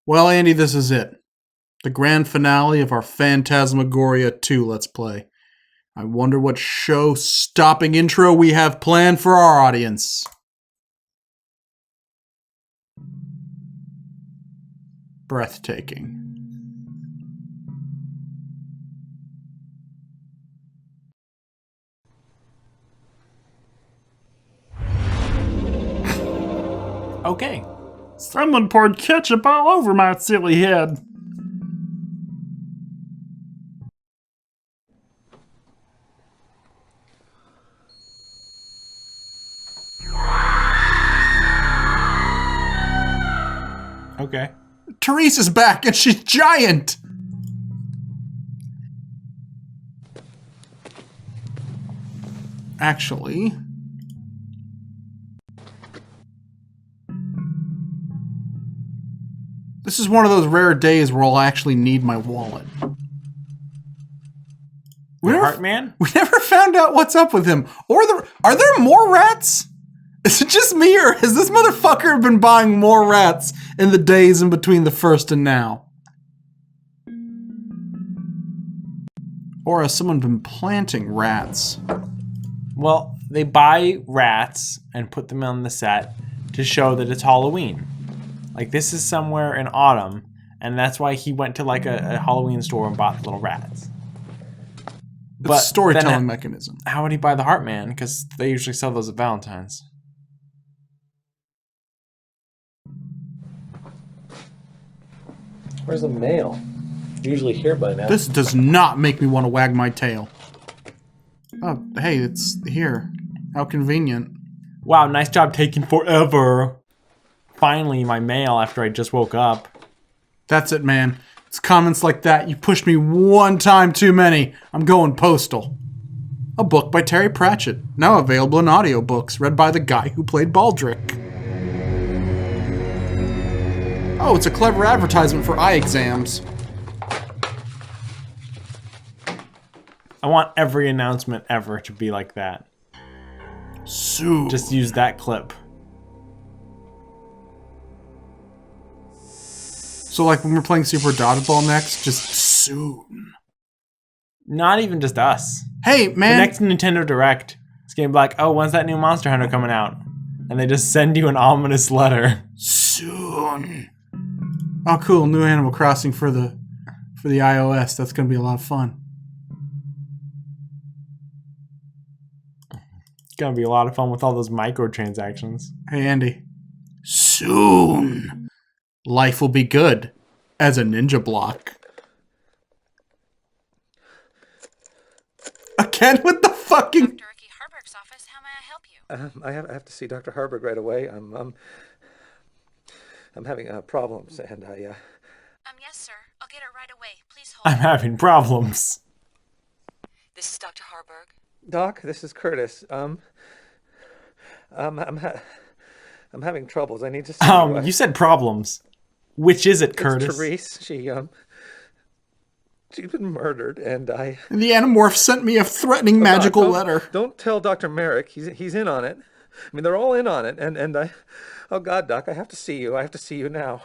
Well, Andy, this is it. The grand finale of our Phantasmagoria 2 Let's Play. I wonder what show-stopping intro we have planned for our audience. Breathtaking. Okay. Someone poured ketchup all over my silly head. Okay. Therese is back and she's giant! Actually... this is one of those rare days where I'll actually need my wallet. We never found out what's up with him. Are there more rats? Is it just me, or has this motherfucker been buying more rats in the days in between the first and now? Or has someone been planting rats? Well, they buy rats and put them on the set to show that it's Halloween. Like, this is somewhere in autumn, and that's why he went to, like, a Halloween store and bought little rats. But storytelling mechanism. How would he buy the Heartman? Because they usually sell those at Valentine's. Where's the mail? Usually here by now. This does not make me want to wag my tail. Oh, hey, it's here. How convenient. Wow, nice job taking forever. Finally, my mail after I just woke up. That's it, man. It's comments like that. You pushed me one time too many. I'm going postal. A book by Terry Pratchett. Now available in audiobooks, read by the guy who played Baldric. Oh, it's a clever advertisement for eye exams. I want every announcement ever to be like that. Soon. Just use that clip. So like when we're playing Super Dodgeball next, just soon. Not even just us. Hey, man. The next Nintendo Direct, it's gonna be like, oh, when's that new Monster Hunter coming out? And they just send you an ominous letter. Soon. Oh, cool. New Animal Crossing for the iOS. That's gonna be a lot of fun. It's gonna be a lot of fun with all those microtransactions. Hey, Andy. Soon. Life will be good as a ninja block. Again with the fucking... Dr. Ricky Harburg's office. How may I help you? I have to see Dr. Harburg right away. I'm having problems, and yes, sir. I'll get her right away. Please hold. I'm having problems. This is Dr. Harburg. Doc, this is Curtis. I'm having troubles. I need to see you. You said problems. Which is it, Curtis? It's Therese. She's been murdered, and I... The Animorph sent me a threatening magical letter. Don't tell Dr. Merrick. He's in on it. I mean, they're all in on it, and I... Oh, God, Doc, I have to see you. I have to see you now.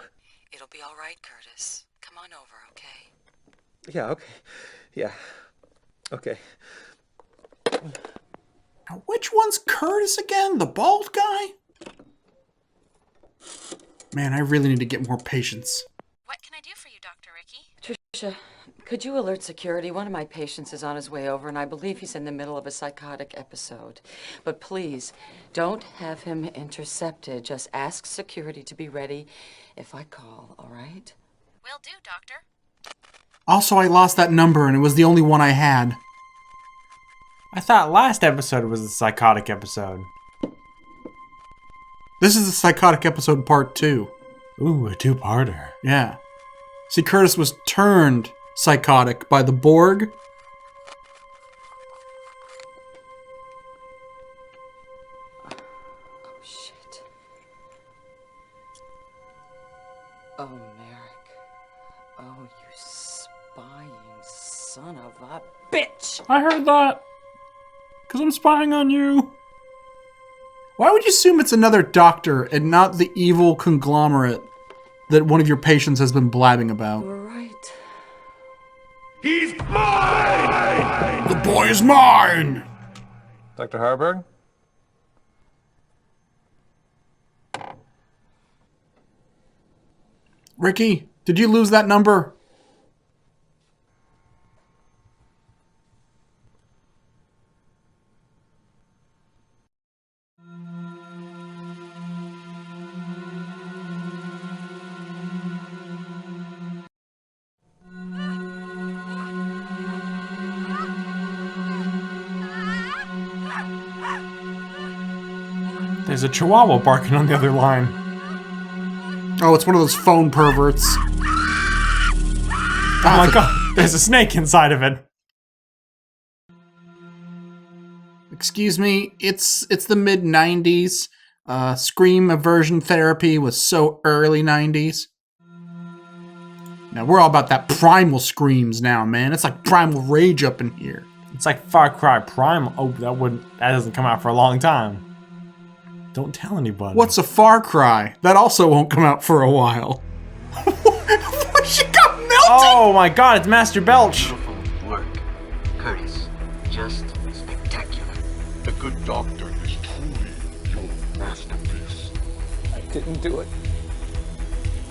It'll be all right, Curtis. Come on over, okay? Yeah, okay. Yeah. Okay. Now, which one's Curtis again? The bald guy? Man, I really need to get more patience. What can I do for you, Dr. Ricky? Tricia, could you alert security? One of my patients is on his way over, and I believe he's in the middle of a psychotic episode. But please, don't have him intercepted. Just ask security to be ready if I call, all right? Will do, Doctor. Also, I lost that number, and it was the only one I had. I thought last episode was the psychotic episode. This is the psychotic episode part 2. Ooh, a two-parter. Yeah. See, Curtis was turned psychotic by the Borg. Oh, shit. Oh, Merrick. Oh, you spying son of a bitch! I heard that. Because I'm spying on you. Why would you assume it's another doctor and not the evil conglomerate that one of your patients has been blabbing about. We're right. He's mine! The boy is mine! Dr. Harburg? Ricky, did you lose that number? There's a chihuahua barking on the other line. Oh, it's one of those phone perverts. Oh my god, there's a snake inside of it. Excuse me, it's the mid-90s. Scream aversion therapy was so early 90s. Now, we're all about that primal screams now, man. It's like primal rage up in here. It's like Far Cry Primal. Oh, that doesn't come out for a long time. Don't tell anybody. What's a Far Cry? That also won't come out for a while. She got melted! Oh my god, it's Master Belch. Beautiful work, Curtis. Just spectacular. The good doctor is truly your masterpiece. I didn't do it.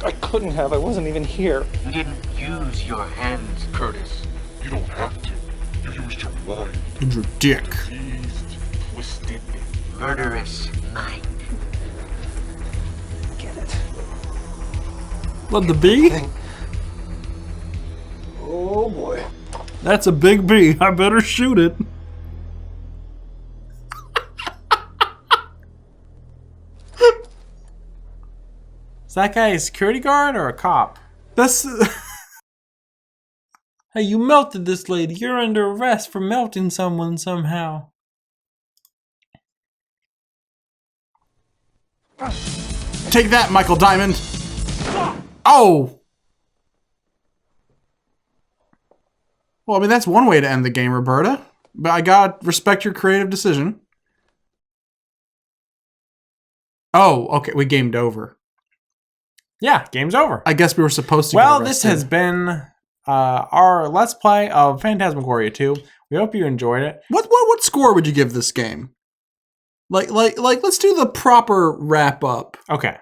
I couldn't have. I wasn't even here. You didn't use your hands, Curtis, you don't have to. You used your mind. And your dick. Teased, twisted. murderous mind. Get it. What, the bee? Oh boy. That's a big bee. I better shoot it. Is that guy a security guard or a cop? That's... Hey, you melted this lady. You're under arrest for melting someone somehow. Take that, Michael Diamond. Oh! Well, I mean, that's one way to end the game, Roberta. But I gotta respect your creative decision. Oh, okay, we gamed over. Yeah, game's over. I guess we were supposed to Well, get this arrested. has been our Let's Play of Phantasmagoria 2. We hope you enjoyed it. What score would you give this game? Like, let's do the proper wrap up. Okay.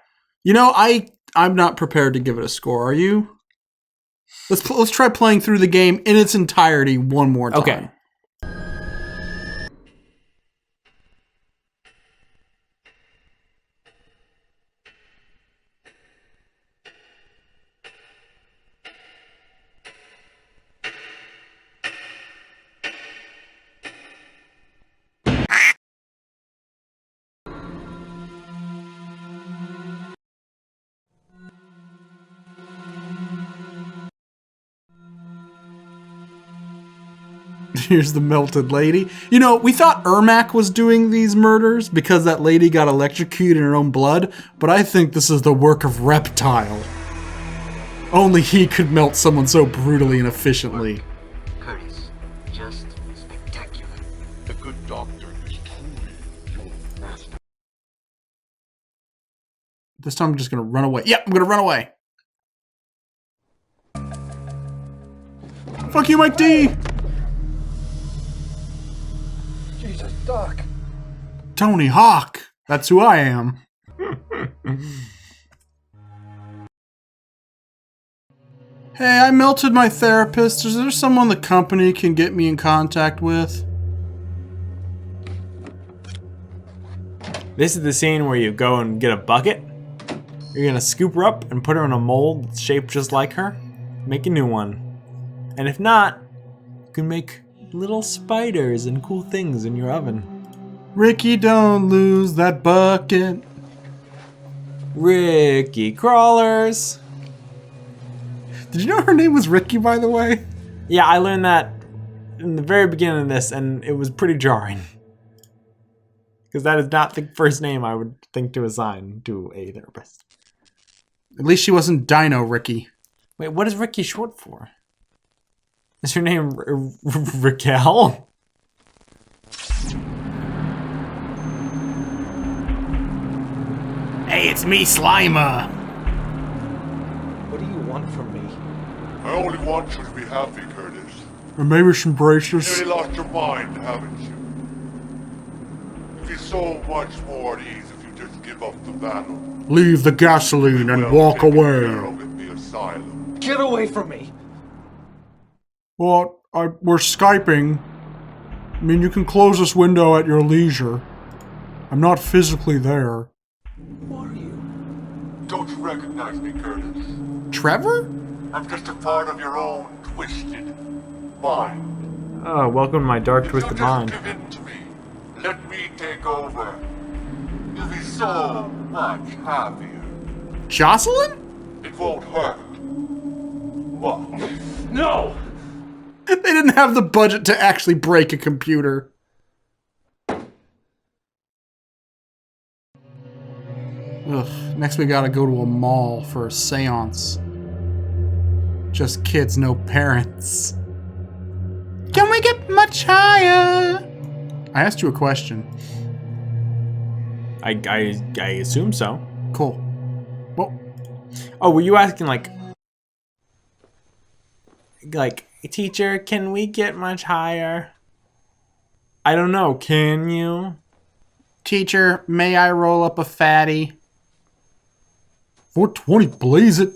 You know, I'm not prepared to give it a score. Are you? Let's try playing through the game in its entirety one more time. Okay. Here's the melted lady. You know, we thought Ermac was doing these murders because that lady got electrocuted in her own blood, but I think this is the work of Reptile. Only he could melt someone so brutally and efficiently. Curtis, just spectacular. The good doctor is truly your master. This time I'm just gonna run away. Yep, I'm gonna run away. Fuck you, Mike D! Jesus, Doc. Tony Hawk. That's who I am. Hey, I melted my therapist. Is there someone the company can get me in contact with? This is the scene where you go and get a bucket. You're gonna scoop her up and put her in a mold that's shaped just like her. Make a new one. And if not, you can make little spiders and cool things in your oven. Ricky, don't lose that bucket. Ricky Crawlers. Did you know her name was Ricky, by the way? Yeah, I learned that in the very beginning of this, and it was pretty jarring. Because that is not the first name I would think to assign to a therapist. At least she wasn't Dino Ricky. Wait, what is Ricky short for? Is her name Raquel? Hey, it's me, Slimer. from me. I only want you to be happy, Curtis. And maybe some You braces. nearly lost your mind, haven't you? You'd be so much more at ease if you just give up the battle. Leave the gasoline and Well walk taken away. care of in the asylum. Get away from me! Well, we're Skyping. I mean, you can close this window at your leisure. I'm not physically there. Who are you? Don't you recognize me, Curtis? Trevor? I'm just a part of your own twisted mind. Oh, welcome to my dark If you twisted just mind. give in to me, let me take over. You'll be so much happier. Jocelyn? It won't hurt. What? No! They didn't have the budget to actually break a computer. Ugh, next we gotta go to a mall for a seance. Just kids, no parents. Can we get much higher? I asked you a question. I assume so. Cool. Well, Oh, were you asking like, teacher, can we get much higher? I don't know. Can you? teacher, may I roll up a fatty? 420, blaze it.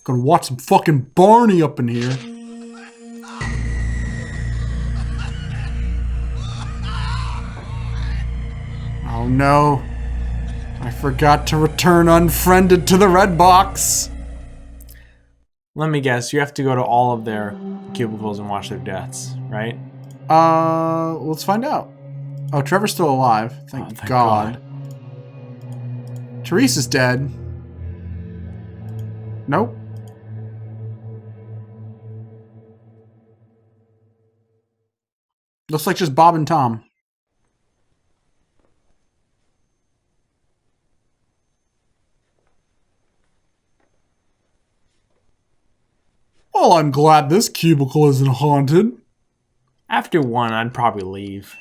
Gonna watch some fucking Barney up in here. Oh no. I forgot to return unfriended to the red box. Let me guess. You have to go to all of their cubicles and watch their deaths, right? Let's find out. Oh, Trevor's still alive. Thank thank God. Teresa's dead. Nope. Looks like just Bob and Tom. Well, I'm glad this cubicle isn't haunted. After one, I'd probably leave.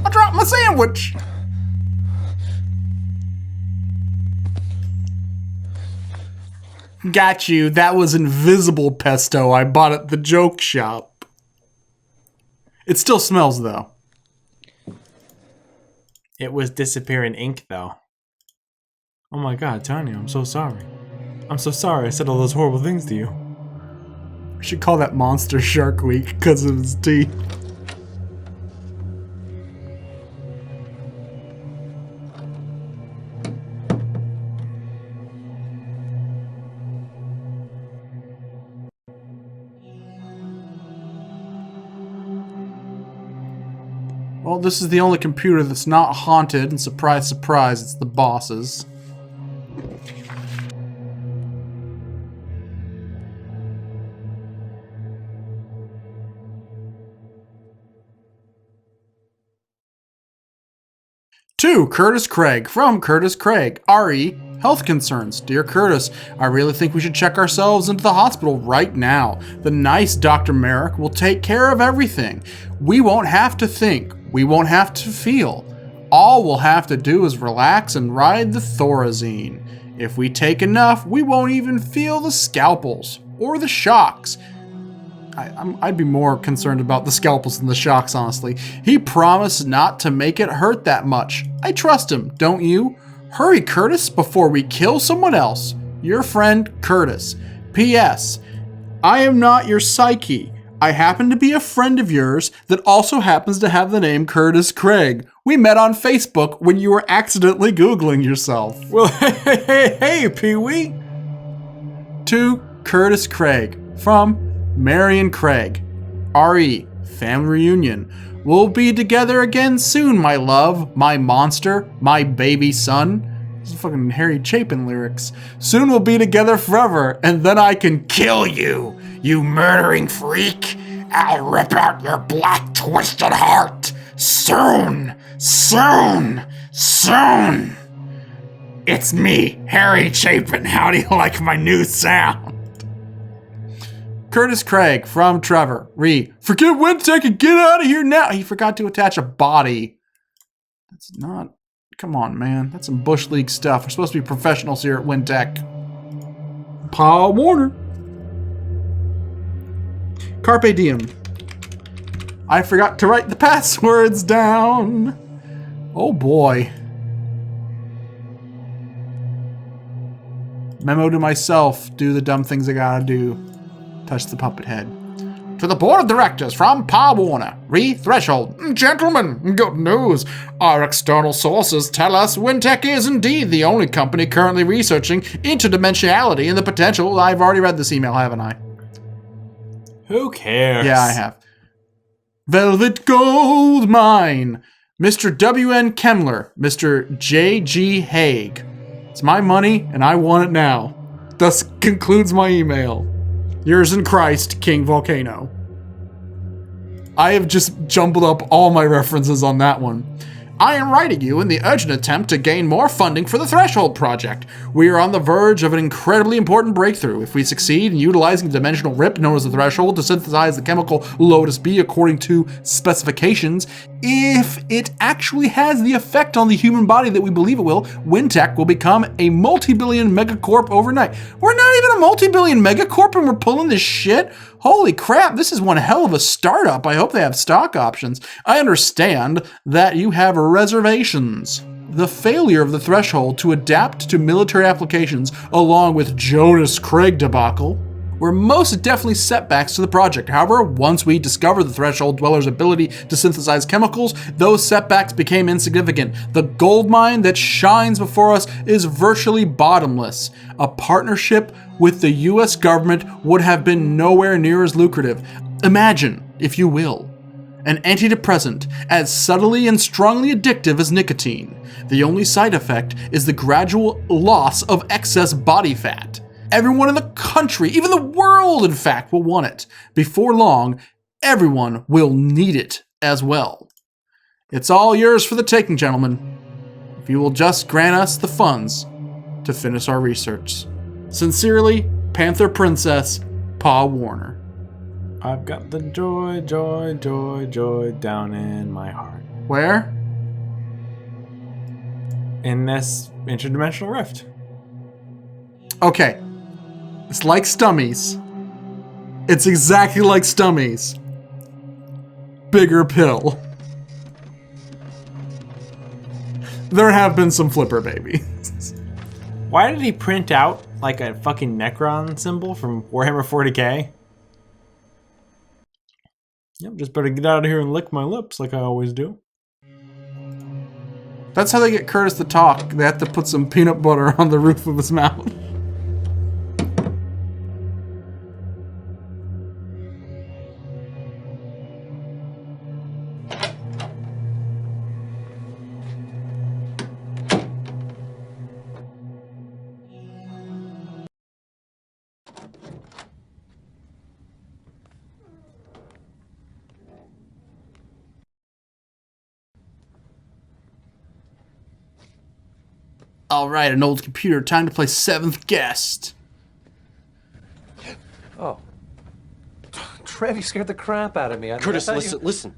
I dropped my sandwich. Got you. That was invisible pesto I bought at the joke shop. It still smells, though. It was disappearing ink, though. Oh my God, Tanya, I'm so sorry. I'm so sorry I said all those horrible things to you. We should call that Monster Shark Week because of his teeth. Well, this is the only computer that's not haunted, and surprise, surprise, it's the boss's. To Curtis Craig, from Curtis Craig, RE, health concerns. Dear Curtis, I really think we should check ourselves into the hospital right now. The nice Dr. Merrick will take care of everything. We won't have to think. We won't have to feel. All we'll have to do is relax and ride the Thorazine. If we take enough, we won't even feel the scalpels or the shocks. I'd be more concerned about the scalpels than the shocks, honestly. He promised not to make it hurt that much. I trust him, don't you? Hurry, Curtis, before we kill someone else. Your friend, Curtis. P.S. I am not your psyche. I happen to be a friend of yours that also happens to have the name Curtis Craig. We met on Facebook when you were accidentally Googling yourself. Well, hey, Pee-wee. To Curtis Craig, from Marion Craig, RE, family reunion. We'll be together again soon, my love, my monster, my baby son. This is fucking Harry Chapin lyrics. Soon we'll be together forever, and then I can kill you, you murdering freak. I'll rip out your black twisted heart. Soon, soon, soon. It's me, Harry Chapin. How do you like my new sound? Curtis Craig, from Trevor, forget Wintech and get out of here now. He forgot to attach a body. That's not... Come on, man. That's some Bush League stuff. We're supposed to be professionals here at Wintech. Paul Warner. Carpe diem. I forgot to write the passwords down. Oh boy. Memo to myself. Do the dumb things I gotta do. Touch the puppet head. To the board of directors from Pa Warner, re-threshold. Gentlemen, good news. Our external sources tell us Wintech is indeed the only company currently researching interdimensionality and the potential. I've already read this email, haven't I? Who cares? Yeah, I have. Velvet Gold Mine. Mr. W.N. Kemmler. Mr. J.G. Haig. It's my money, and I want it now. Thus concludes my email. Yours in Christ, King Volcano. I have just jumbled up all my references on that one. I am writing you in the urgent attempt to gain more funding for the Threshold project. We are on the verge of an incredibly important breakthrough. If we succeed in utilizing the dimensional rip known as the Threshold to synthesize the chemical Lotus B according to specifications, if it actually has the effect on the human body that we believe it will, Wintech will become a multi-billion megacorp overnight. We're not even a multi-billion megacorp and we're pulling this shit? Holy crap, this is one hell of a startup. I hope they have stock options. I understand that you have reservations. The failure of the Threshold to adapt to military applications, along with Jonas Craig debacle, were most definitely setbacks to the project. However, once we discovered the Threshold Dweller's ability to synthesize chemicals, those setbacks became insignificant. The gold mine that shines before us is virtually bottomless. A partnership with the US government would have been nowhere near as lucrative. Imagine, if you will, an antidepressant as subtly and strongly addictive as nicotine. The only side effect is the gradual loss of excess body fat. Everyone in the country, even the world, in fact, will want it. Before long, everyone will need it as well. It's all yours for the taking, gentlemen, if you will just grant us the funds to finish our research. Sincerely, Panther Princess, Pa Warner. I've got the joy, joy, joy, joy down in my heart. Where? In this interdimensional rift. Okay. It's like Stummies. It's exactly like Stummies. Bigger pill. There have been some flipper babies. Why did he print out like a fucking Necron symbol from Warhammer 40k? Yep, just better get out of here and lick my lips like I always do. That's how they get Curtis to talk. They have to put some peanut butter on the roof of his mouth. All right, an old computer. Time to play Seventh Guest. Oh. Trev, you scared the crap out of me. Curtis, listen.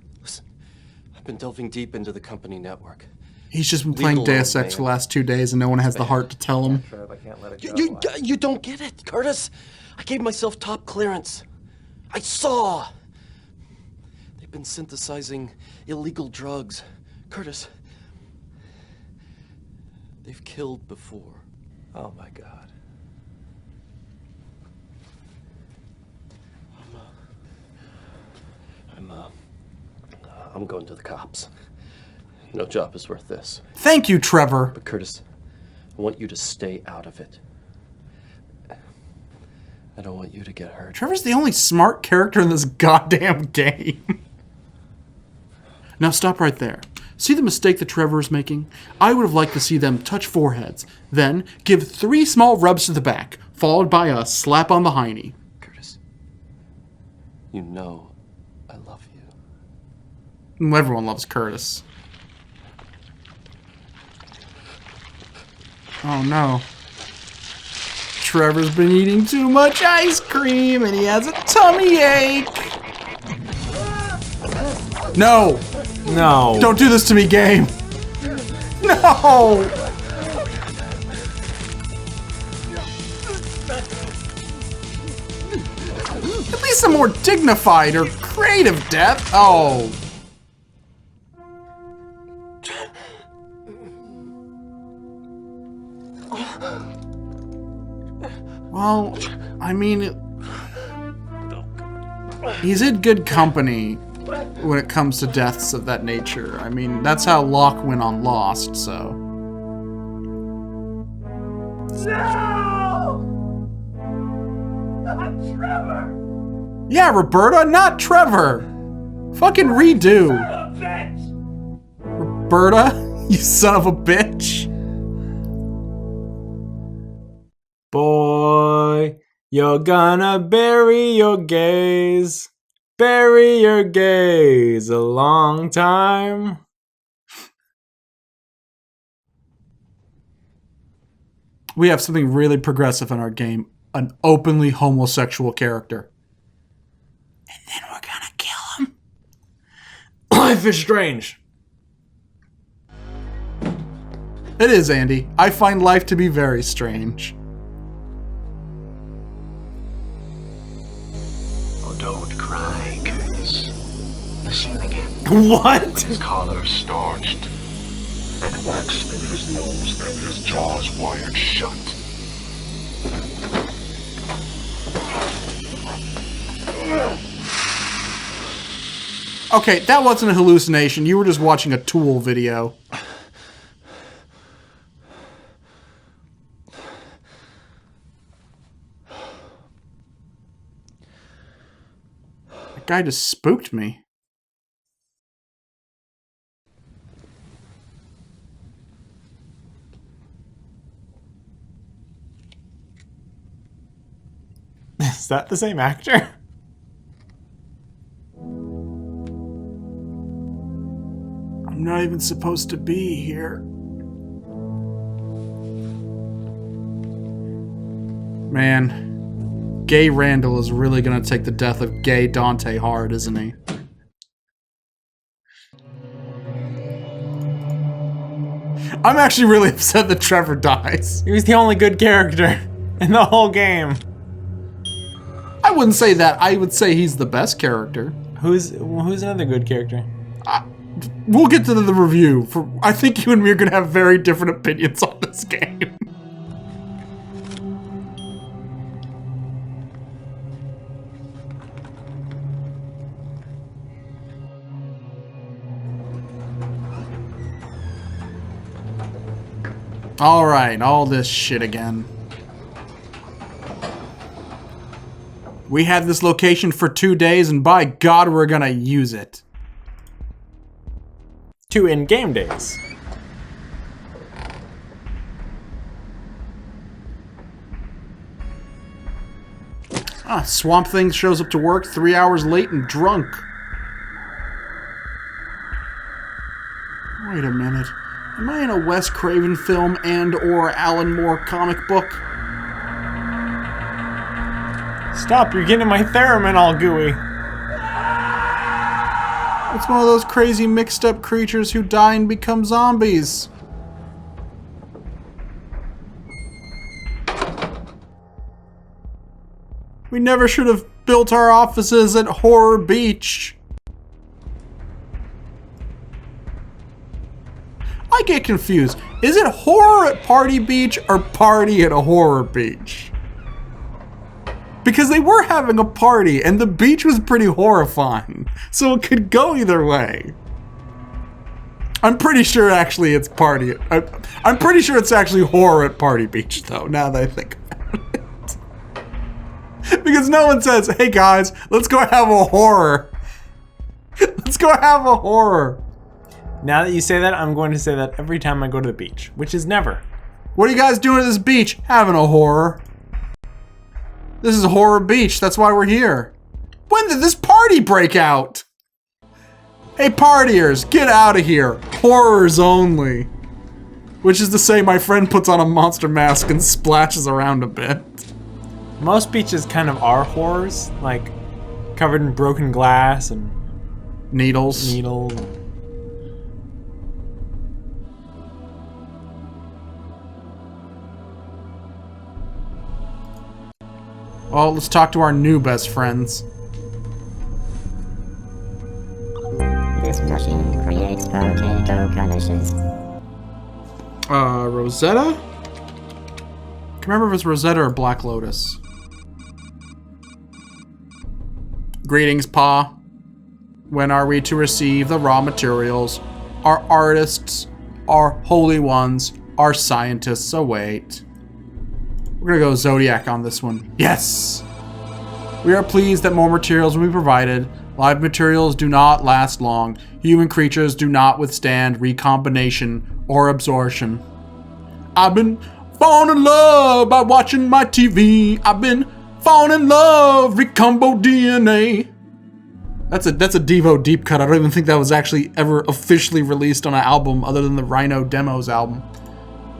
I've been delving deep into the company network. He's just been playing Deus Ex for the last 2 days and no one has the heart to tell him. Trev, I can't let it go. You don't get it, Curtis. I gave myself top clearance. I saw. They've been synthesizing illegal drugs. Curtis, they've killed before. Oh my God. I'm going to the cops. No job is worth this. Thank you, Trevor. But Curtis, I want you to stay out of it. I don't want you to get hurt. Trevor's the only smart character in this goddamn game. Now stop right there. See the mistake that Trevor is making? I would have liked to see them touch foreheads, then give 3 small rubs to the back, followed by a slap on the hiney. Curtis, you know I love you. Everyone loves Curtis. Oh no. Trevor's been eating too much ice cream and he has a tummy ache. No! No. Don't do this to me, game. No! At least a more dignified or creative death. Oh. Well, I mean, he's in good company when it comes to deaths of that nature. I mean, that's how Locke went on Lost, so. No! Not Trevor! Yeah, Roberta, not Trevor! Fucking redo. Son of a bitch! Roberta, you son of a bitch. Boy, you're gonna bury your gaze. Bury your gaze a long time. We have something really progressive in our game. An openly homosexual character. And then we're gonna kill him. Life is strange. It is, Andy. I find life to be very strange. Oh, don't cry, Curtis. Listen again. What? His collar starched, and wax in his nose, and his jaws wired shut. Okay, that wasn't a hallucination. You were just watching a Tool video. That guy just spooked me. Is that the same actor? I'm not even supposed to be here. Man, Gay Randall is really gonna take the death of Gay Dante hard, isn't he? I'm actually really upset that Trevor dies. He was the only good character in the whole game. I wouldn't say that. I would say he's the best character. Who's another good character? We'll get to the review. I think you and me are gonna have very different opinions on this game. Alright, all this shit again. We had this location for 2 days, and by God, we're gonna use it. 2 in-game days. Swamp Thing shows up to work 3 hours late and drunk. Wait a minute. Am I in a Wes Craven film and or Alan Moore comic book? Stop, you're getting my theremin all gooey. It's one of those crazy mixed up creatures who die and become zombies. We never should have built our offices at Horror Beach. I get confused. Is it horror at Party Beach or party at a horror beach? Because they were having a party and the beach was pretty horrifying. So it could go either way. I'm pretty sure actually it's party. I'm pretty sure it's actually horror at Party Beach though, now that I think about it. Because no one says, hey guys, let's go have a horror. Let's go have a horror. Now that you say that, I'm going to say that every time I go to the beach, which is never. What are you guys doing at this beach? Having a horror. This is Horror Beach, that's why we're here. When did this party break out? Hey partiers, get out of here. Horrors only. Which is to say my friend puts on a monster mask and splashes around a bit. Most beaches kind of are horrors, like covered in broken glass and Needles. Well, let's talk to our new best friends. This machine creates potato collisions. Rosetta? Can't remember if it's Rosetta or Black Lotus. Greetings, Pa. When are we to receive the raw materials? Our artists, our holy ones, our scientists await. We're gonna go Zodiac on this one. Yes! We are pleased that more materials will be provided. Live materials do not last long. Human creatures do not withstand recombination or absorption. I've been falling in love by watching my TV. I've been falling in love, Recombo DNA. That's a Devo deep cut. I don't even think that was actually ever officially released on an album other than the Rhino Demos album.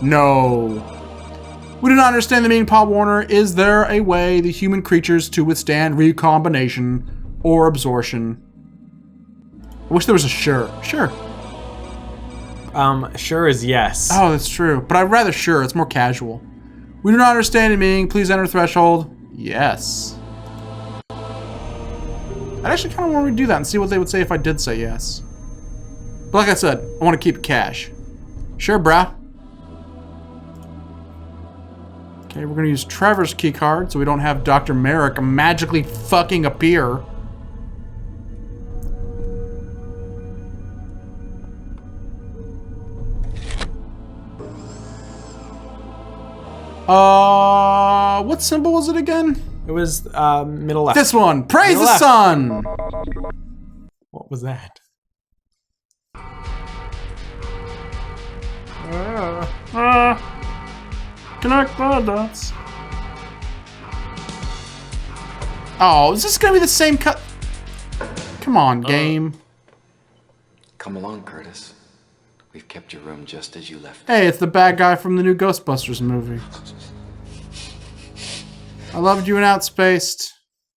No. We do not understand the meaning, Paul Warner. Is there a way the human creatures to withstand recombination or absorption? I wish there was a sure. Sure. Sure is yes. Oh, that's true. But I'd rather sure. It's more casual. We do not understand the meaning. Please enter threshold. Yes. I'd actually kind of want to do that and see what they would say if I did say yes. But like I said, I want to keep it cash. Sure, brah. Okay, we're going to use Trevor's key card so we don't have Dr. Merrick magically fucking appear. What symbol was it again? It was middle left. This one. Praise Middle the left. sun. What was that? Connect the dots. Oh, is this gonna be the same cut? Come on, game. Come along, Curtis. We've kept your room just as you left. Hey, it's the bad guy from the new Ghostbusters movie. I loved you in Outspaced.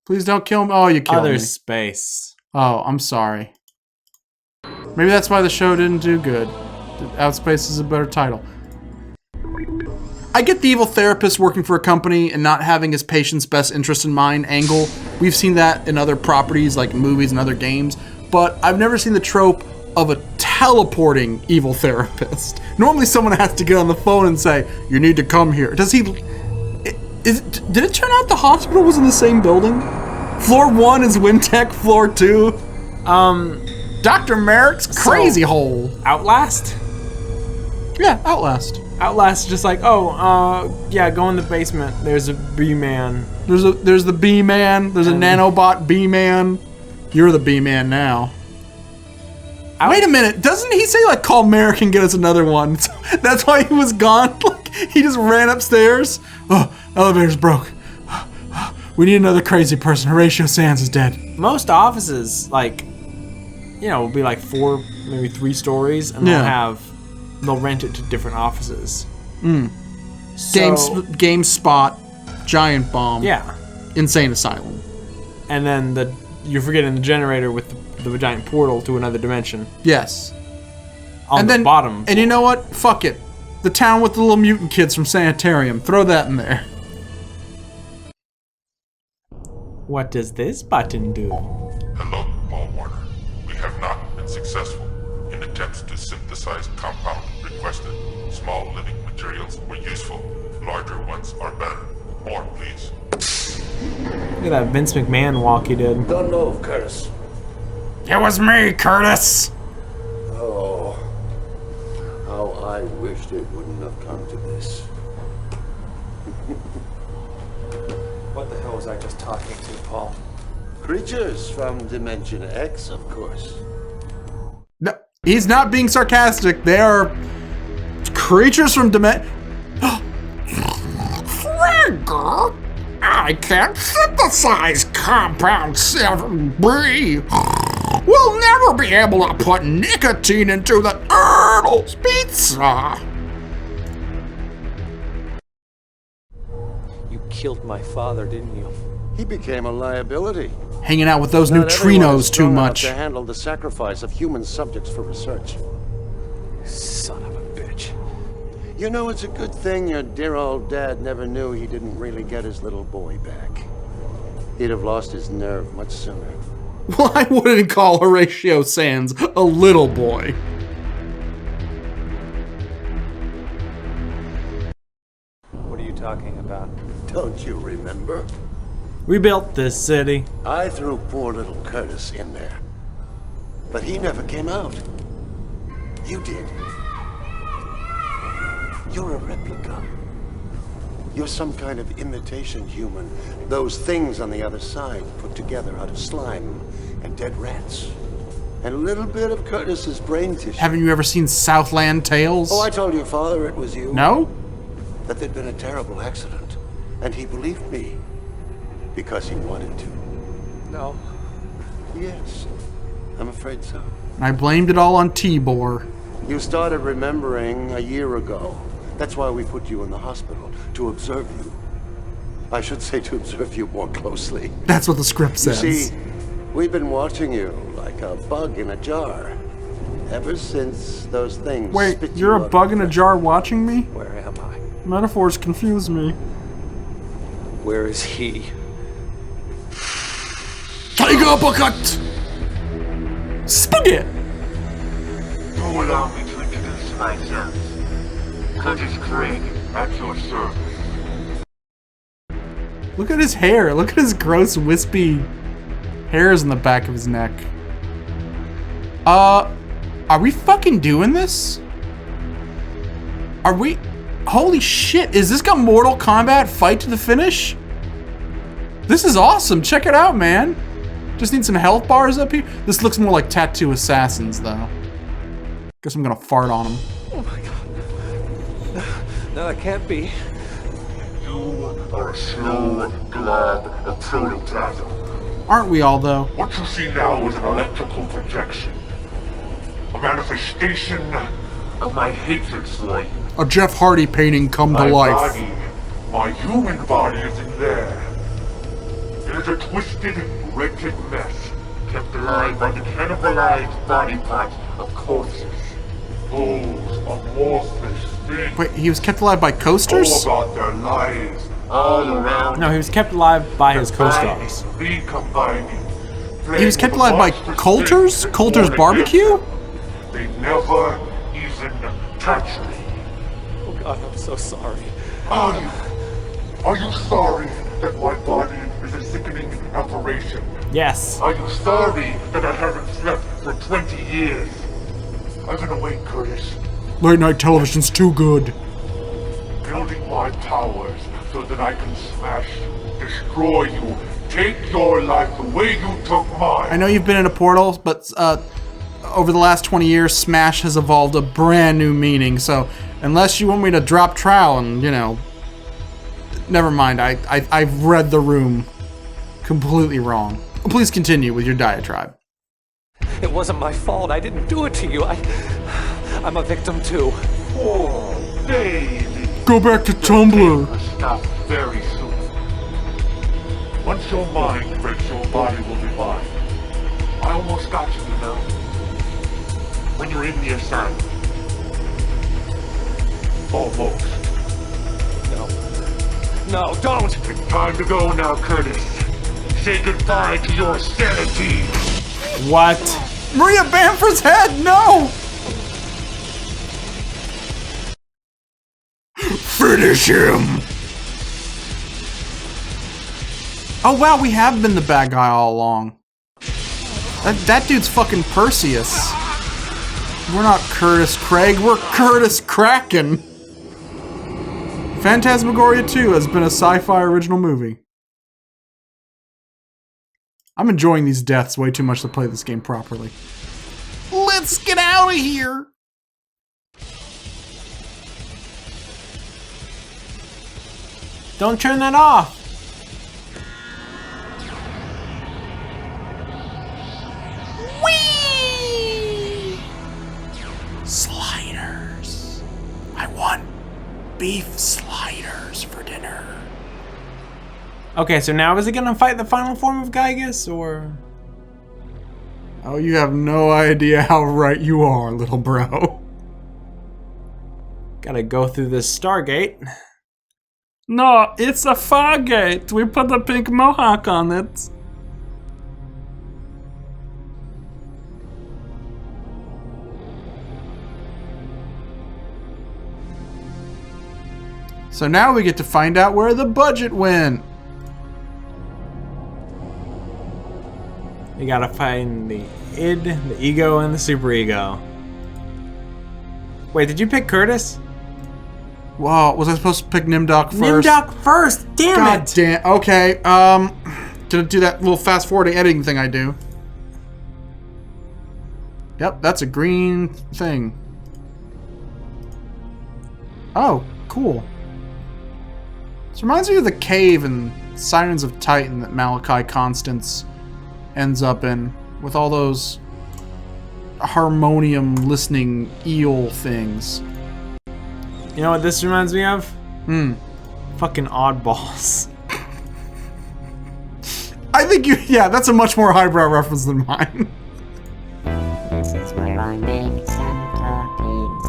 Please don't kill me. Oh, you killed Other me. space. Oh, I'm sorry. Maybe that's why the show didn't do good. Outspace is a better title. I get the evil therapist working for a company and not having his patient's best interest in mind angle. We've seen that in other properties like movies and other games, but I've never seen the trope of a teleporting evil therapist. Normally someone has to get on the phone and say, you need to come here. Does he... Did it turn out the hospital was in the same building? Floor 1 is Wintech, floor 2. Dr. Merrick's crazy hole. Outlast? Yeah, Outlast. Outlast is just like, yeah, go in the basement. There's a B-man. There's the B-man. There's a nanobot B-man. You're the B-man now. Wait a minute. Doesn't he say, like, call Merrick and get us another one? So that's why he was gone? Like, he just ran upstairs. Oh, elevator's broke. We need another crazy person. Horatio Sands is dead. Most offices, like, you know, will be like 4, maybe 3 stories, and they'll rent it to different offices. So, GameSpot, Giant Bomb. Yeah. Insane Asylum. And then you're forgetting the generator with the giant portal to another dimension. Yes. On the bottom. And you know what? Fuck it. The town with the little mutant kids from Sanitarium. Throw that in there. What does this button do? Hello, Paul Warner. We have not been successful in attempts to synthesize compound requested. Small living materials were useful. Larger ones are better. More, please. Look at that Vince McMahon walk he did. Don't know, Curtis. It was me, Curtis. Oh, how I wished it wouldn't have come to this. What the hell was I just talking to, Paul? Creatures from Dimension X, of course. No, he's not being sarcastic. They are creatures from Dimension... Frigger! I can't synthesize compound 7B. We'll never be able to put nicotine into the turtle's pizza. You killed my father, didn't you? He became a liability. Hanging out with those Not everyone is neutrinos too strong enough much. to handle the sacrifice of human subjects for research. Son of a bitch. You know, it's a good thing your dear old dad never knew he didn't really get his little boy back. he'd have lost his nerve much sooner. Well, I wouldn't call Horatio Sands a little boy. What are you talking about? Don't you remember? We built this city. I threw poor little Curtis in there. But he never came out. You did. You're a replica. You're some kind of imitation human. Those things on the other side put together out of slime and dead rats. And a little bit of Curtis's brain tissue. Haven't you ever seen Southland Tales? Oh, I told your father it was you. No? That there'd been a terrible accident. And he believed me. Because he wanted to. No. Yes. I'm afraid so. I blamed it all on Tibor. You started remembering a year ago. That's why we put you in the hospital, to observe you. I should say to observe you more closely. That's what the script says. You see, we've been watching you like a bug in a jar. Ever since those things Wait, spit you're you a out bug of in a the- jar watching me? Where am I? Metaphors confuse me. Where is he? Tiger uppercut! Spaghetti! Do allow me to introduce myself. Curtis Craig, at your service. Look at his hair. Look at his gross, wispy hairs in the back of his neck. Are we fucking doing this? Are we? Holy shit, is this got Mortal Kombat fight to the finish? This is awesome. Check it out, man. Just need some health bars up here. This looks more like Tattoo Assassins, though. Guess I'm gonna fart on him. Oh my god. No, that can't be. You are a slow glob of protoplasm. Aren't we all, though? What you see now is an electrical projection. A manifestation of my hatred for you. A Jeff Hardy painting come to My life. body, my human body is in there. It is a twisted, wretched mess, kept alive by the cannibalized body parts of corpses. Those amorphous things. Wait, he was kept alive by coasters? All about their lives, all around. No, he was kept alive by his co-stars. Recombining. He was kept alive by Coulter's? Coulter's barbecue? They never even touched me. Oh god, I'm so sorry. Are you sorry that my body is a sickening aberration? Yes. Are you sorry that I haven't slept for 20 years? I've been awake, Curtis, Late night television's too good. building my powers so that I can smash you, destroy you, take your life the way you took mine. I know you've been in a portal, but over the last 20 years, Smash has evolved a brand new meaning. So unless you want me to drop trowel and, you know, never mind. I've read the room completely wrong. Please continue with your diatribe. It wasn't my fault. I didn't do it to you. I'm a victim too. Oh, baby. Go back to Tumblr. Stop very soon. Once your mind breaks, your body will revive. I almost got you, you know. When you're in the asylum. Almost. No, don't! It's time to go now, Curtis. Say goodbye to your sanity. What? Maria Bamford's head, no! Finish him! Oh wow, we have been the bad guy all along. That dude's fucking Perseus. We're not Curtis Craig, we're Curtis Kraken. Phantasmagoria 2 has been a sci-fi original movie. I'm enjoying these deaths way too much to play this game properly. Let's get out of here! Don't turn that off. Whee! Sliders. I want beef sliders for dinner. Okay, so now is it gonna fight the final form of Gygus, or? Oh, you have no idea how right you are, little bro. Gotta go through this Stargate. No, it's a Fargate. We put a pink mohawk on it. So now we get to find out where the budget went. You gotta find the id, the ego, and the superego. Wait, did you pick Curtis? Whoa, was I supposed to pick Nimdok first? Nimdok first! Damn God it! damn. Okay, to do that little fast forwarding editing thing I do. Yep, that's a green thing. Oh, cool. This reminds me of the cave in Sirens of Titan that Malachi Constance ends up in, with all those harmonium listening eel things. You know what this reminds me of? Hmm. Fucking Oddballs. I think yeah, that's a much more highbrow reference than mine. This is where I make centipedes.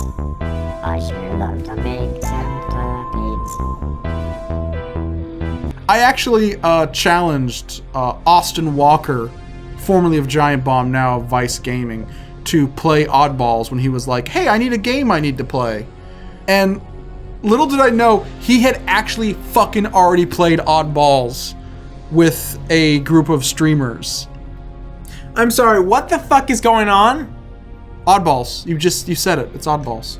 I sure love to make centipedes. I actually challenged Austin Walker, formerly of Giant Bomb, now of Vice Gaming, to play Oddballs when he was like, hey, I need a game I need to play. And little did I know, he had actually fucking already played Oddballs with a group of streamers. I'm sorry, what the fuck is going on? Oddballs. You said it. It's Oddballs.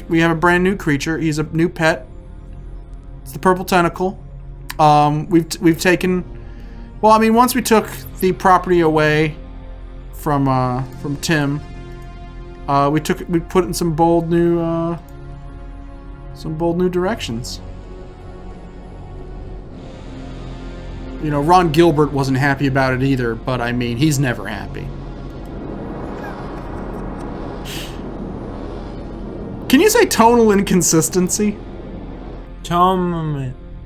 We have a brand new creature. He's a new pet. It's the purple tentacle. We've taken, well, I mean, once we took the property away from Tim, we put it in some bold new directions. You know, Ron Gilbert wasn't happy about it either, but I mean, he's never happy. Can you say tonal inconsistency?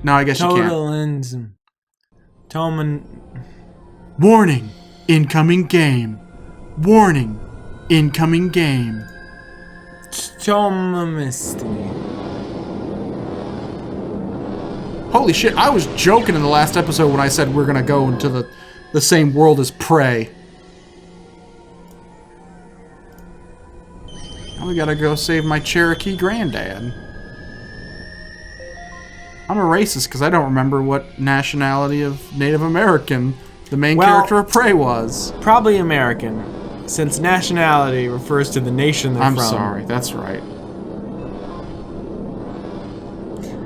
No, I guess you can't. Warning, incoming game. Warning, incoming game. Holy shit, I was joking in the last episode when I said we're gonna go into the same world as Prey. Now we gotta go save my Cherokee granddad. I'm a racist because I don't remember what nationality of Native American the main character of Prey was. Probably American, since nationality refers to the nation they're from. I'm sorry, that's right.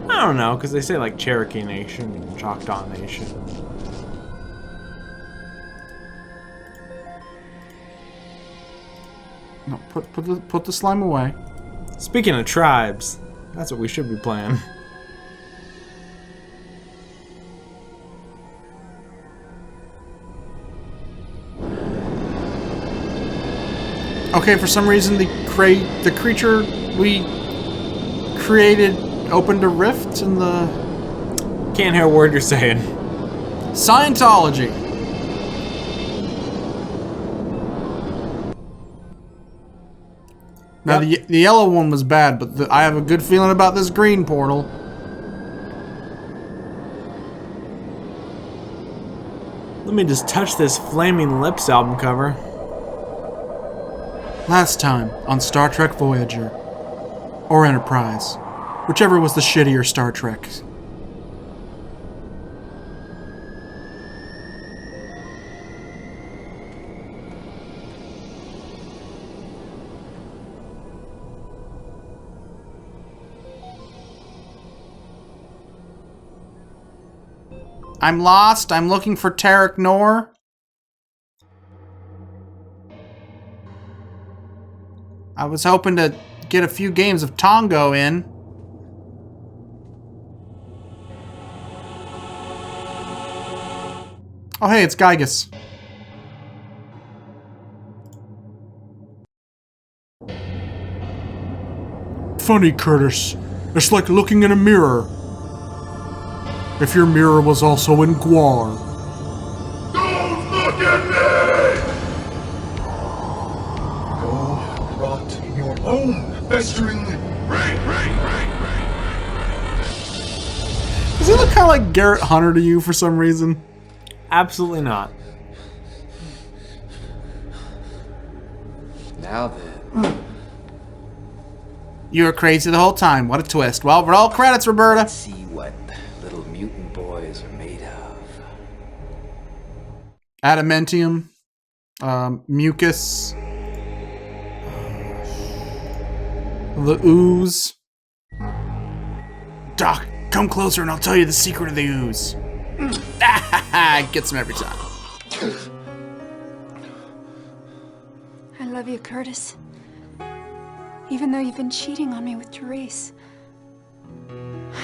I don't know, because they say like Cherokee Nation and Choctaw Nation. No, put the slime away. Speaking of tribes, that's what we should be playing. Okay, for some reason the creature we created opened a rift in the... Can't hear a word you're saying. Scientology. Now the yellow one was bad, but I have a good feeling about this green portal. Let me just touch this Flaming Lips album cover. Last time on Star Trek Voyager. Or Enterprise. Whichever was the shittier Star Trek. I'm lost. I'm looking for Tarek Noor. I was hoping to get a few games of Tongo in. Oh, hey, it's Gygus. Funny, Curtis. It's like looking in a mirror. If your mirror was also in Guar. Don't look at me! Go rot in your own festering... Rain. look kind of like Garrett Hunter to you for some reason? Absolutely not. Now then. You were crazy the whole time. What a twist. Well, roll credits, Roberta. Let's see what little mutant boys are made of. Adamantium. Mucus. The ooze. Doc, come closer and I'll tell you the secret of the ooze. Gets him every time. I love you, Curtis. Even though you've been cheating on me with Therese.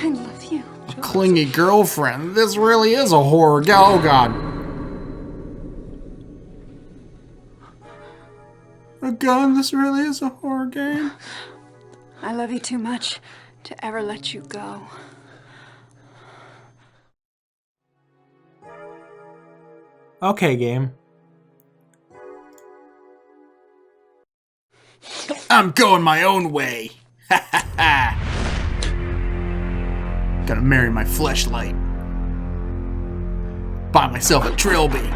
I love you. Clingy girlfriend. This really is a horror. Oh, God. Oh, God, this really is a horror game. I love you too much to ever let you go. Okay, game. I'm going my own way. Gotta marry my fleshlight. Buy myself a trilby.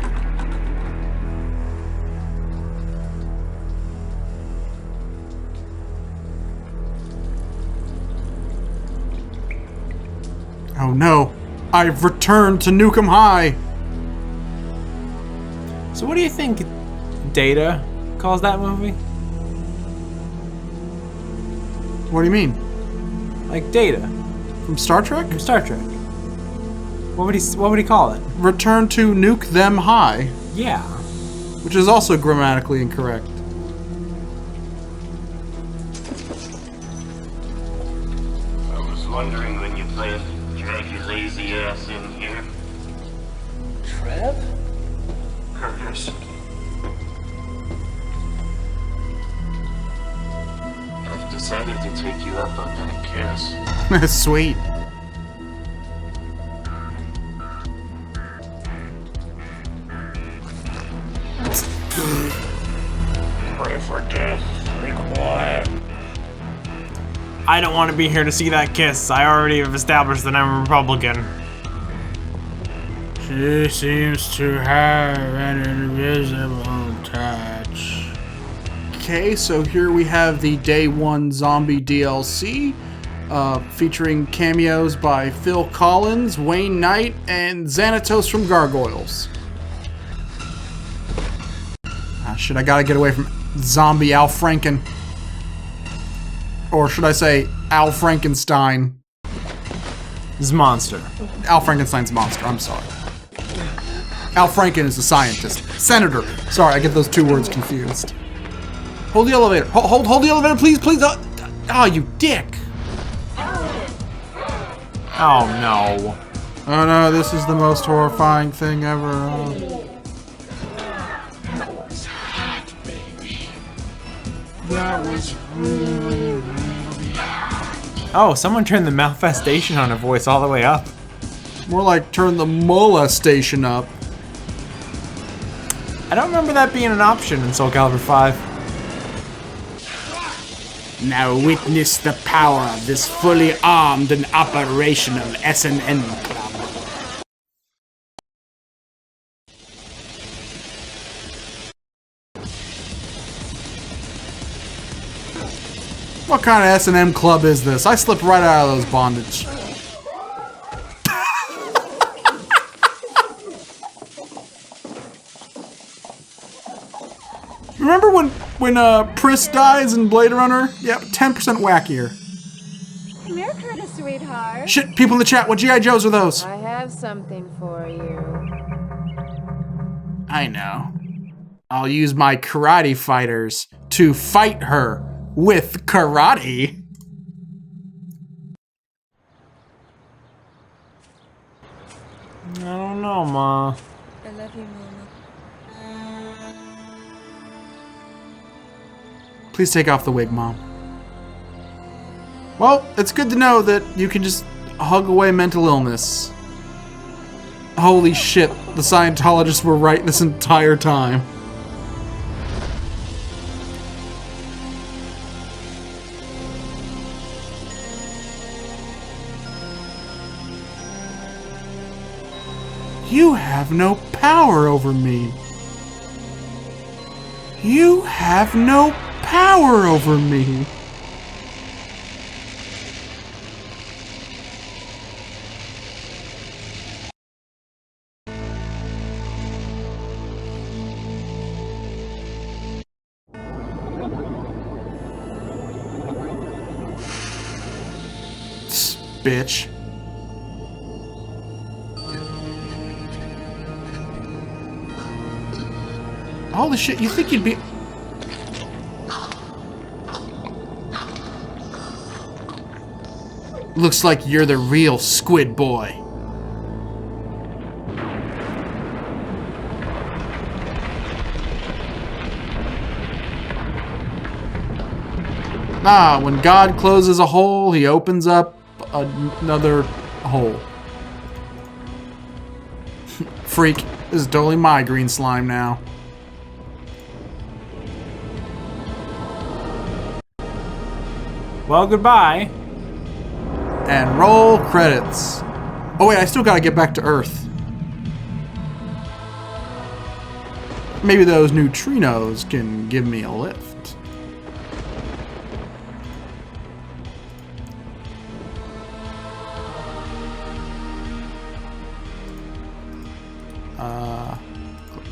Oh no, I've returned to Nukem High. So what do you think Data calls that movie? What do you mean? Like Data. From Star Trek? From Star Trek. What would he call it? Return to Nuke Them High. Yeah. Which is also grammatically incorrect. I was wondering when you plan to drag your lazy ass in here. Trev? Curtis. I've decided to take you up on that kiss. Sweet. Pray for death. Be quiet. I don't want to be here to see that kiss. I already have established that I'm a Republican. She seems to have an invisible touch. Okay, so here we have the Day 1 Zombie DLC, featuring cameos by Phil Collins, Wayne Knight, and Xanatos from Gargoyles. Ah, shit, I gotta get away from Zombie Al Franken. Or should I say, Al Frankenstein. Monster. Al Frankenstein's monster, I'm sorry. Al Franken is a scientist. Senator. Sorry, I get those two words confused. Hold the elevator. Hold the elevator, please, please. Oh, you dick. Oh, no. Oh, no, this is the most horrifying thing ever. Oh, someone turned the malfestation on her voice all the way up. More like turn the molestation up. I don't remember that being an option in Soul Calibur 5. Now witness the power of this fully armed and operational SNN club. What kind of S&M club is this? I slipped right out of those bondage. Remember when Pris dies in Blade Runner? Yeah, 10% wackier. Come here, Curtis, sweetheart. Shit, people in the chat, what G.I. Joes are those? I have something for you. I know. I'll use my karate fighters to fight her with karate. I don't know, Ma. I love you, Mama. Please take off the wig, Mom. Well, it's good to know that you can just hug away mental illness. Holy shit, the Scientologists were right this entire time. You have no power over me. You have no power over me. Bitch. Holy shit, you think you'd be... Looks like you're the real squid boy. Ah, when God closes a hole, he opens up another hole. Freak, this is totally my green slime now. Well, goodbye. And roll credits. Oh wait, I still gotta get back to Earth. Maybe those neutrinos can give me a lift.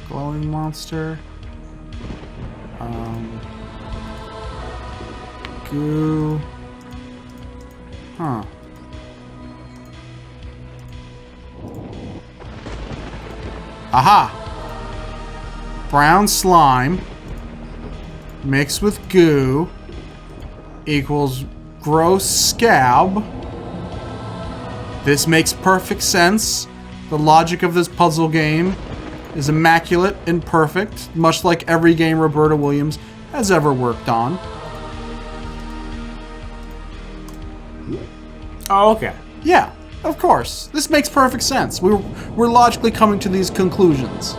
Glowing monster. Goo. Huh. Aha! Brown slime mixed with goo equals gross scab. This makes perfect sense. The logic of this puzzle game is immaculate and perfect, much like every game Roberta Williams has ever worked on. Oh, okay. Yeah, of course. This makes perfect sense. We're logically coming to these conclusions.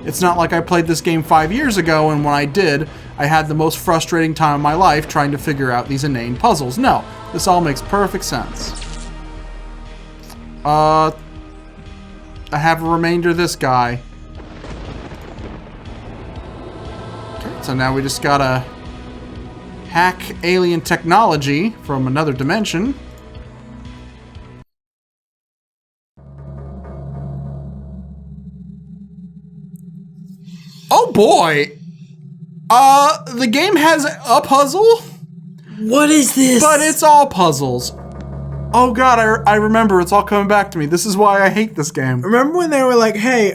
It's not like I played this game 5 years ago, and when I did, I had the most frustrating time of my life trying to figure out these inane puzzles. No, this all makes perfect sense. I have a remainder of this guy. Okay, so now we just gotta hack alien technology from another dimension. Oh boy! The game has a puzzle? What is this? But it's all puzzles. Oh god, I remember. It's all coming back to me. This is why I hate this game. Remember when they were like, hey,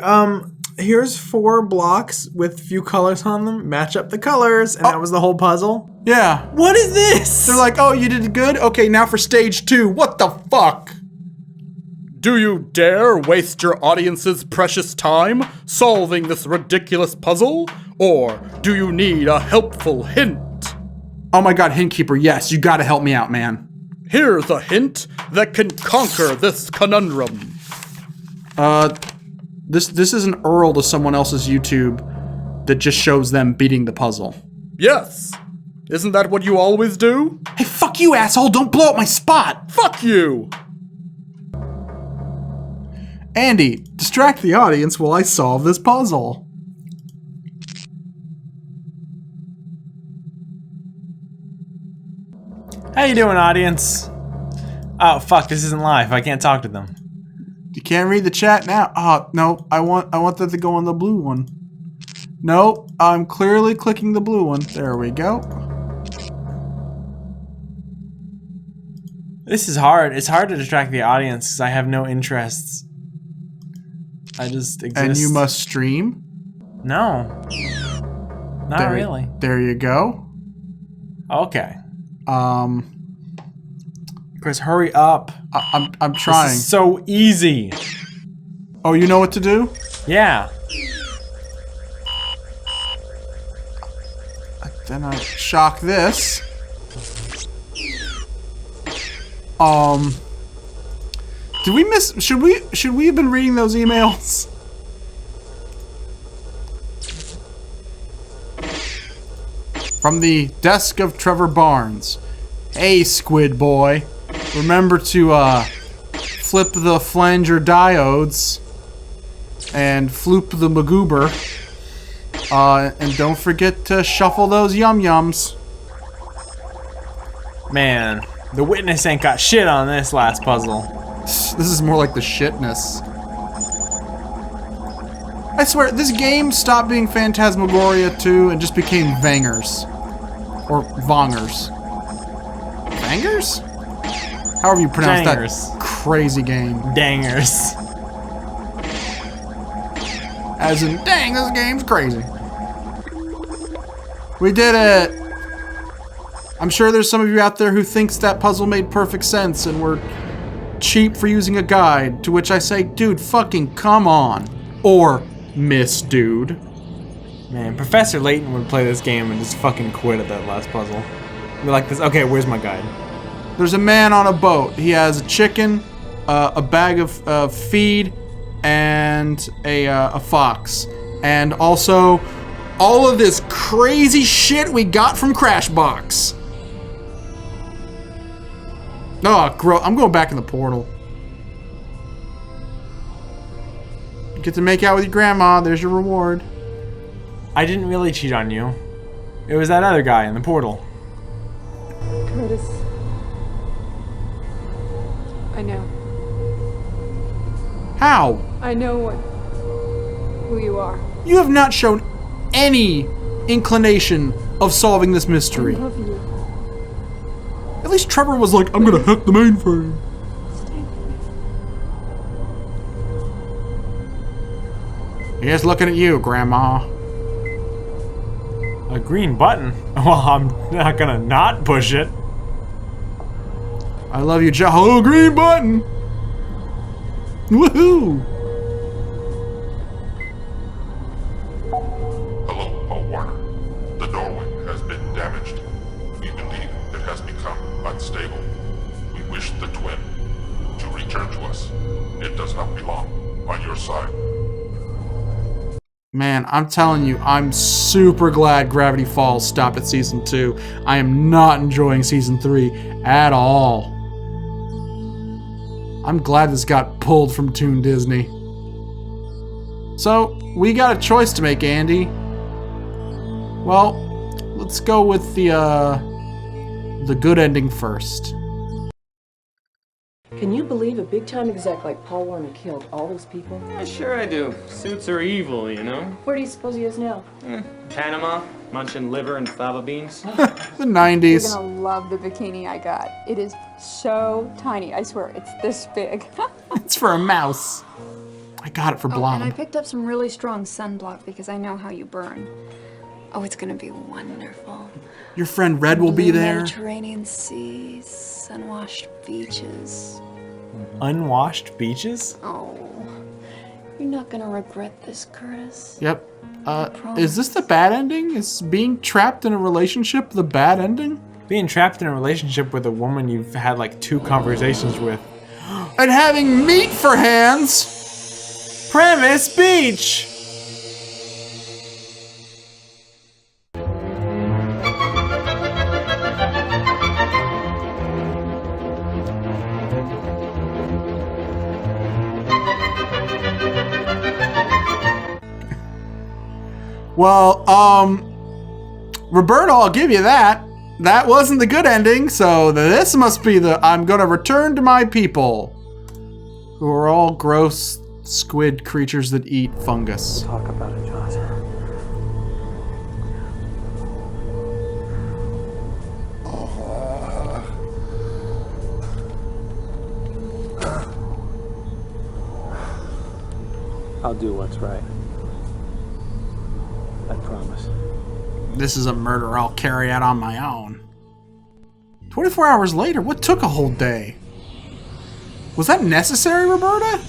here's 4 blocks with a few colors on them. Match up the colors. And that was the whole puzzle? Yeah. What is this? They're like, oh, you did good? Okay, now for stage 2. What the fuck? Do you dare waste your audience's precious time solving this ridiculous puzzle? Or do you need a helpful hint? Oh my god, Hint Keeper, yes, you gotta help me out, man. Here's a hint that can conquer this conundrum. This is an URL to someone else's YouTube that just shows them beating the puzzle. Yes. Isn't that what you always do? Hey, fuck you, asshole! Don't blow up my spot! Fuck you! Andy, distract the audience while I solve this puzzle. How you doing, audience? Oh, fuck, this isn't live. I can't talk to them. You can't read the chat now. Oh, no, I want that to go on the blue one. No, I'm clearly clicking the blue one. There we go. This is hard. It's hard to distract the audience because I have no interests. I just exist. And you must stream? No. Not really. There you go. Okay. Chris, hurry up. I'm trying. This is so easy. Oh, you know what to do? Yeah. Then I shock this. Did we miss? Should we have been reading those emails? From the desk of Trevor Barnes. Hey, Squid Boy. Remember to flip the flanger diodes and floop the magoober. And don't forget to shuffle those yum-yums. Man, the witness ain't got shit on this last puzzle. This is more like the shitness. I swear, this game stopped being Phantasmagoria 2 and just became Vangers. Or Vongers. Vangers? However you pronounce Dangers. that crazy game. Dangers. As in, dang, this game's crazy. We did it! I'm sure there's some of you out there who thinks that puzzle made perfect sense and were cheap for using a guide, to which I say, dude, fucking come on. Or, Miss Dude. Man, Professor Layton would play this game and just fucking quit at that last puzzle. Be like this, okay, where's my guide? There's a man on a boat. He has a chicken, a bag of feed, and a fox. And also, all of this crazy shit we got from Crashbox. Oh, gross. I'm going back in the portal. You get to make out with your grandma. There's your reward. I didn't really cheat on you. It was that other guy in the portal. Curtis. I know. How? I know who you are. You have not shown any inclination of solving this mystery. I love you. At least Trevor was like, I'm gonna hack the mainframe. He's looking at you, Grandma. A green button? Well, I'm not gonna not push it. I love you, Oh, green button! Woohoo! Hello, Paul Warner. The doorway has been damaged. We believe it has become unstable. We wish the twin to return to us. It does not belong on your side. Man, I'm telling you, I'm super glad Gravity Falls stopped at Season 2. I am not enjoying Season 3 at all. I'm glad this got pulled from Toon Disney. So, we got a choice to make, Andy. Well, let's go with the good ending first. Can you believe a big-time exec like Paul Warner killed all those people? Yeah, sure I do. Suits are evil, you know? Where do you suppose he is now? Panama, munching liver and fava beans. The 90s. You're gonna love the bikini I got. It is so tiny. I swear, it's this big. It's for a mouse. I got it for Blonde. And I picked up some really strong sunblock because I know how you burn. Oh, it's gonna be wonderful. Your friend Red will be there. Mediterranean seas, unwashed beaches. Unwashed beaches? Oh, you're not gonna regret this, Curtis. Yep. Is this the bad ending? Is being trapped in a relationship the bad ending? Being trapped in a relationship with a woman you've had like 2 conversations with. And having meat for hands! Premise Beach! Well, Roberto, I'll give you that. That wasn't the good ending, so this must be the I'm gonna return to my people. Who are all gross squid creatures that eat fungus. We'll talk about it, Josh. I'll do what's right. I promise. This is a murder I'll carry out on my own. 24 hours later? What took a whole day? Was that necessary, Roberta?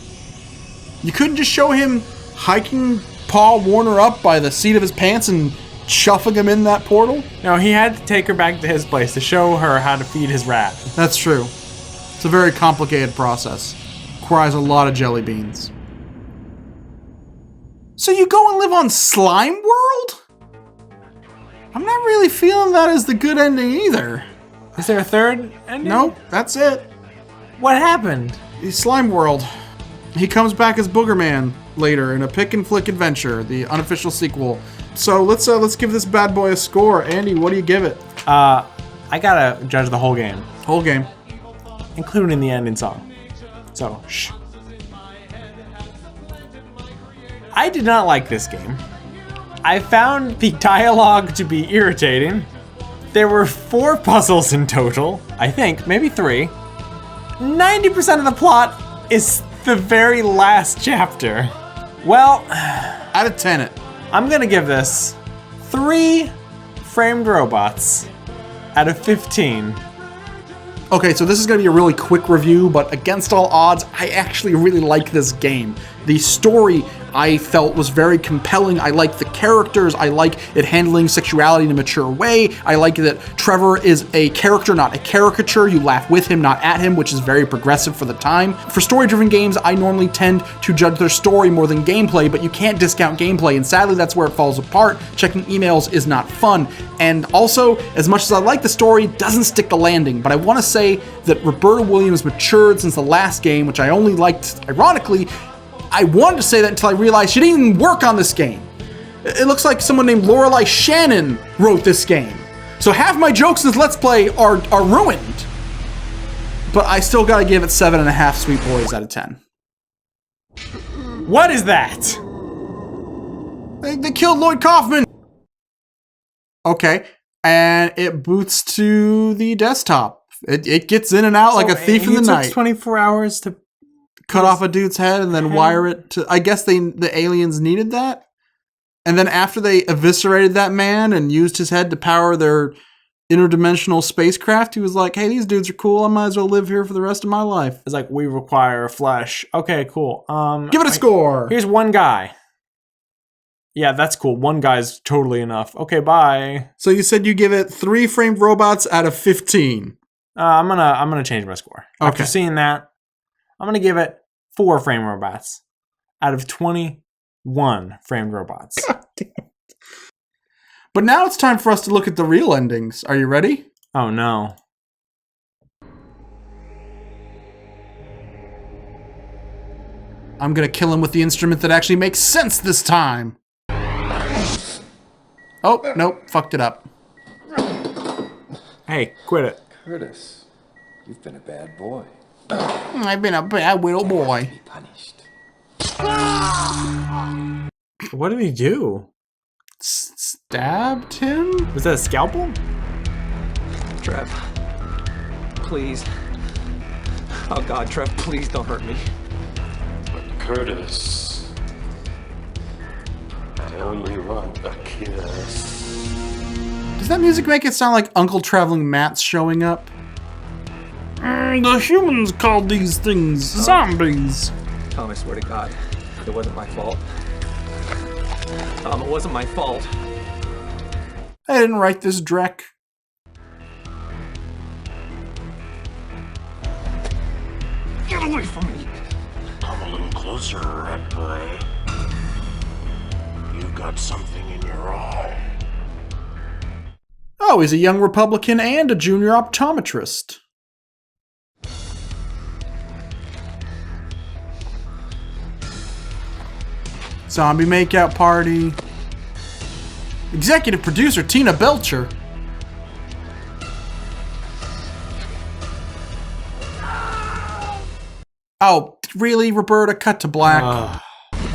You couldn't just show him hiking Paul Warner up by the seat of his pants and shuffling him in that portal? No, he had to take her back to his place to show her how to feed his rat. That's true. It's a very complicated process. Requires a lot of jelly beans. So you go and live on Slime World? I'm not really feeling that as the good ending either. Is there a third ending? Nope, that's it. What happened? Slime World. He comes back as Boogerman later in a pick and flick adventure, the unofficial sequel. So let's give this bad boy a score. Andy, what do you give it? I gotta judge the whole game. Whole game. Including the ending song. So, shh. I did not like this game. I found the dialogue to be irritating. There were 4 puzzles in total, I think, maybe 3. 90% of the plot is the very last chapter. Well, out of 10 it. I'm gonna give this 3 framed robots out of 15. Okay, so this is going to be a really quick review, but against all odds, I actually really like this game. The story I felt was very compelling. I like the characters. I like it handling sexuality in a mature way. I like that Trevor is a character, not a caricature. You laugh with him, not at him, which is very progressive for the time. For story-driven games, I normally tend to judge their story more than gameplay, but you can't discount gameplay, and sadly that's where it falls apart. Checking emails is not fun. And also, as much as I like the story, it doesn't stick the landing. But I want to say that Roberta Williams matured since the last game, which I only liked, ironically. I wanted to say that until I realized she didn't even work on this game. It looks like someone named Lorelei Shannon wrote this game. So half my jokes in this Let's Play are ruined. But I still gotta give it 7.5 Sweet Boys out of 10. What is that? They killed Lloyd Kaufman. Okay, and it boots to the desktop. It gets in and out like a thief in the night. It took 24 hours to cut off a dude's head and then wire it to... I guess the aliens needed that? And then after they eviscerated that man and used his head to power their interdimensional spacecraft, he was like, hey, these dudes are cool. I might as well live here for the rest of my life. It's like, we require flesh. Okay, cool. Give it a score. Here's one guy. Yeah, that's cool. One guy's totally enough. Okay, bye. So you said you give it 3 framed robots out of 15. I'm gonna change my score. Okay. After seeing that, I'm gonna give it 4 framed robots out of 21 framed robots. God damn it. But now it's time for us to look at the real endings. Are you ready? Oh no. I'm gonna kill him with the instrument that actually makes sense this time. Oh, nope, fucked it up. Hey, quit it. Curtis, you've been a bad boy. I've been a bad little boy. Be punished. What did he do? Stabbed him? Was that a scalpel? Trev, please. Oh God, Trev, please don't hurt me. But Curtis, I only want a kiss. Does that music make it sound like Uncle Traveling Matt's showing up? The humans called these things zombies. Tom, I swear to God, it wasn't my fault. Tom, it wasn't my fault. I didn't write this, Drek. Get away from me! Come a little closer, rat boy. You've got something in your eye. Oh, he's a young Republican and a junior optometrist. Zombie makeout party. Executive producer Tina Belcher. Oh, really, Roberta? Cut to black.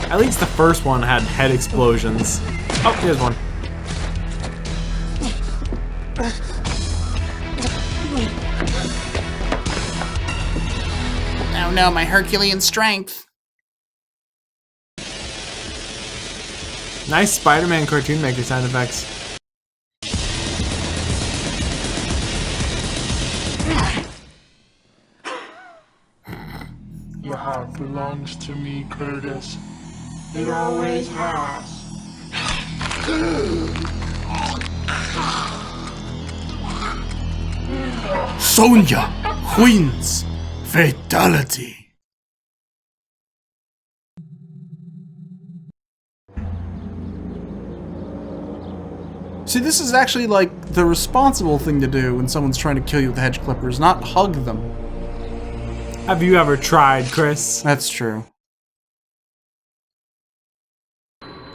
At least the first one had head explosions. Oh, here's one. Oh no, my Herculean strength. Nice Spider-Man cartoon maker sound effects. Your heart belongs to me, Curtis. It always has. Sonya wins. Fatality. See, this is actually like the responsible thing to do when someone's trying to kill you with hedge clippers, not hug them. Have you ever tried, Chris? That's true.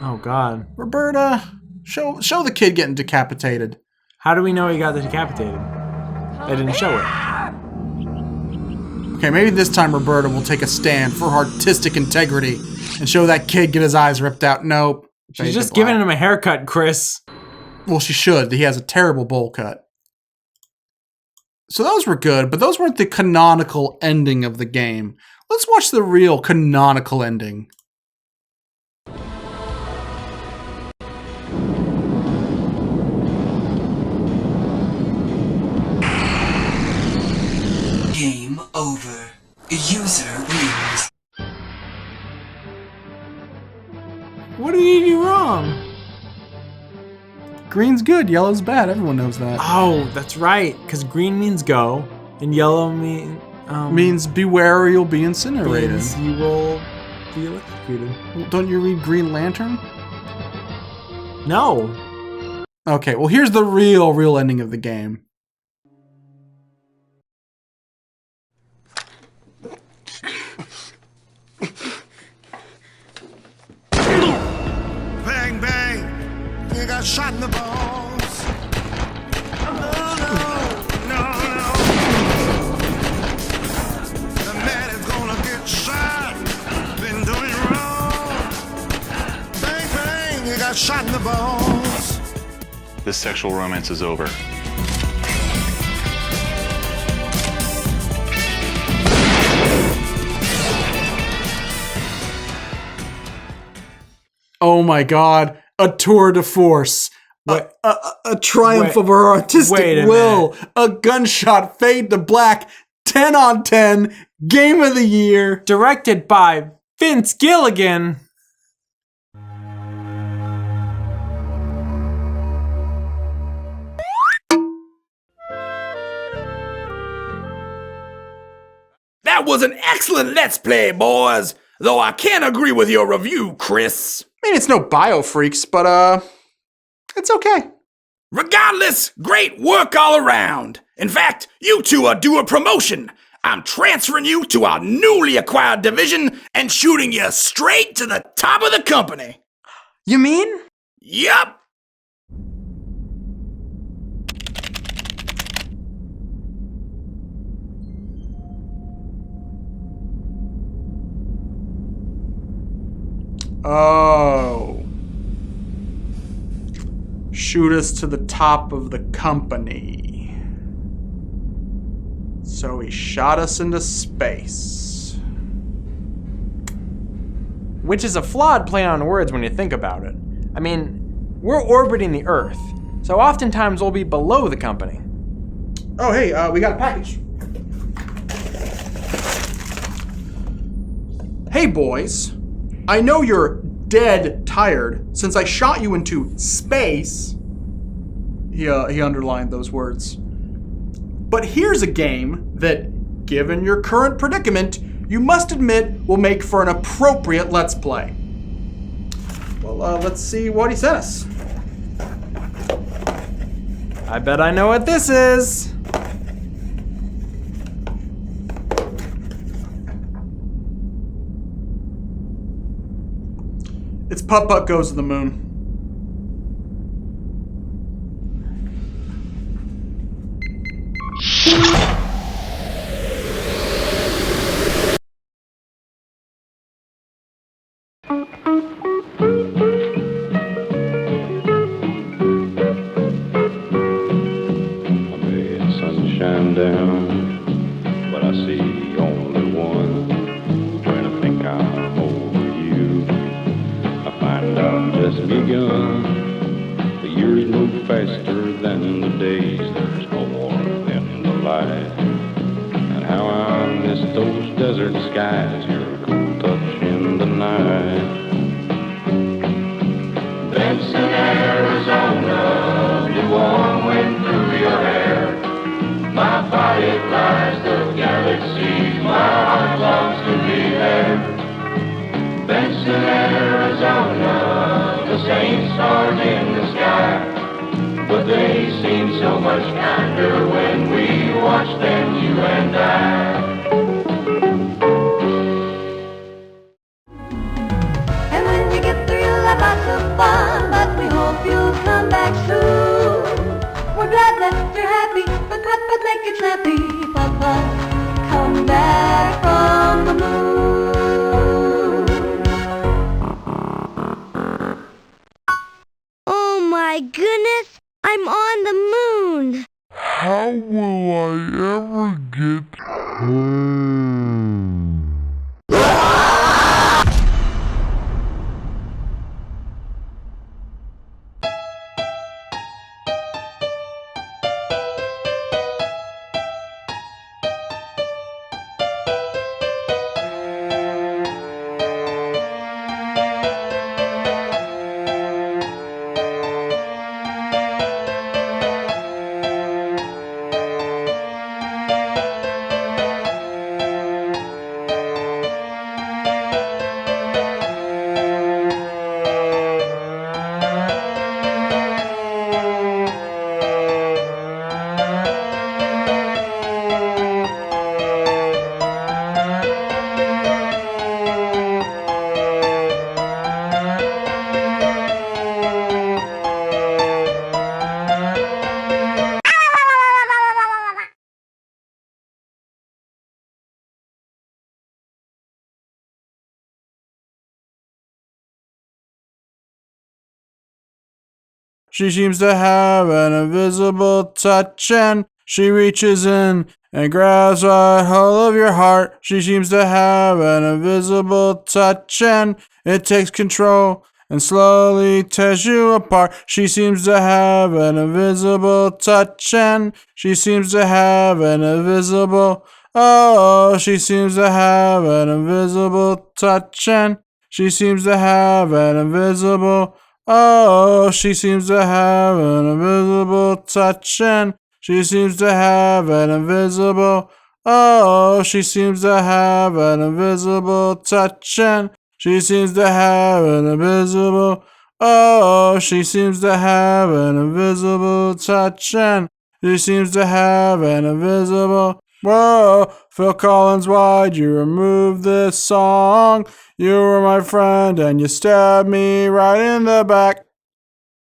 Oh, God. Roberta, show the kid getting decapitated. How do we know he got decapitated? They didn't show it. Okay, maybe this time Roberta will take a stand for artistic integrity and show that kid get his eyes ripped out. Nope. She's just giving him a haircut, Chris. Well, she should. He has a terrible bowl cut. So those were good, but those weren't the canonical ending of the game. Let's watch the real canonical ending. Game over. User wins. What did he do wrong? Green's good, yellow's bad. Everyone knows that. Oh, that's right. Because green means go, and yellow means beware or you'll be incinerated. Means you will be electrocuted. Well, don't you read Green Lantern? No. Okay, well here's the real ending of the game. Bang, bang. You got shot in the balls. No. The man is gonna get shot. Been doing wrong. Bang, bang. You got shot in the balls. This sexual romance is over. Oh my god, a tour de force. A triumph of our artistic will. A gunshot fade to black. 10 on 10. Game of the year. Directed by Vince Gilligan. That was an excellent Let's Play, boys. Though I can't agree with your review, Chris. I mean, it's no Biofreaks, but it's okay. Regardless, great work all around. In fact, you two are due a promotion. I'm transferring you to our newly acquired division and shooting you straight to the top of the company. You mean? Yup. Oh. Shoot us to the top of the company. So he shot us into space. Which is a flawed play on words when you think about it. I mean, we're orbiting the Earth, so oftentimes we'll be below the company. Oh, hey, we got a package. Hey, boys. I know you're dead tired since I shot you into space. He underlined those words. But here's a game that, given your current predicament, you must admit will make for an appropriate Let's Play. Well, let's see what he sent us. I bet I know what this is. It's Putt-Putt Goes to the Moon. Sunshine down, but I see only one. Trying to think I'm over you. I find I've just begun. The years move faster than the days. There's more than the light. And how I miss those desert skies. Your cool touch in the night. Benson, Arizona, the warm wind through your hair. My body flies the galaxies, my heart longs to be there. Benson, Arizona, the same stars in the sky, but they seem so much kinder when we watch them, you and I. She seems to have an invisible touch, and she reaches in and grabs right hold of your heart. She seems to have an invisible touch, and it takes control and slowly tears you apart. She seems to have an invisible touch, and she seems to have an invisible. Oh, she seems to have an invisible touch, and she seems to have an invisible. Oh, she seems to have an invisible touch, and she seems to have an invisible. Oh, she seems to have an invisible touch, and she seems to have an invisible. Oh, she seems to have an invisible touch, and she seems to have an invisible. Whoa, Phil Collins, why'd you remove this song? You were my friend and you stabbed me right in the back.